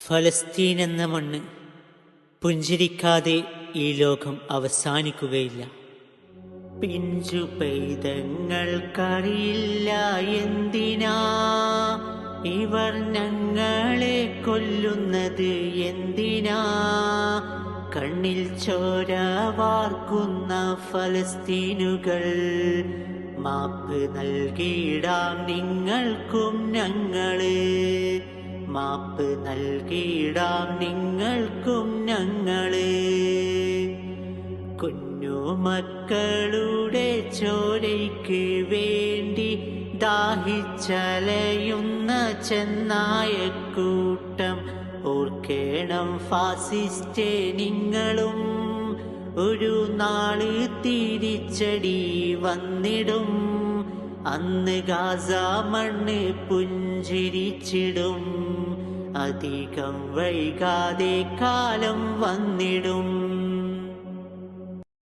ഫലസ്തീൻ എന്ന മണ്ണ് പുഞ്ചിരിക്കാതെ ഈ ലോകം അവസാനിക്കുകയില്ല. പിഞ്ചു പൈതങ്ങൾക്കറിയില്ല എന്തിനാ ഇവർ ഞങ്ങളെ കൊല്ലുന്നത്, എന്തിനാ കണ്ണിൽ ചോര വാർക്കുന്ന ഫലസ്തീനുകൾ. മാപ്പ് നൽകിയിടാം നിങ്ങൾക്കും ഞങ്ങള്, മാപ്പ് നൽകിയിടാം നിങ്ങൾക്കും ഞങ്ങള്. കുഞ്ഞുമക്കളുടെ ചോരയ്ക്ക് വേണ്ടി ദാഹിച്ചലയുന്ന ചെന്നായക്കൂട്ടം ഓർക്കേണം ഫാസിസ്റ്റേ നിങ്ങളും. ഒരു നാള് തിരിച്ചടി വന്നിടും, അന്ന് ഗാസ മണ്ണ് പുഞ്ചിരിച്ചിടും. അധികം വൈകാതെ കാലം വന്നിടും.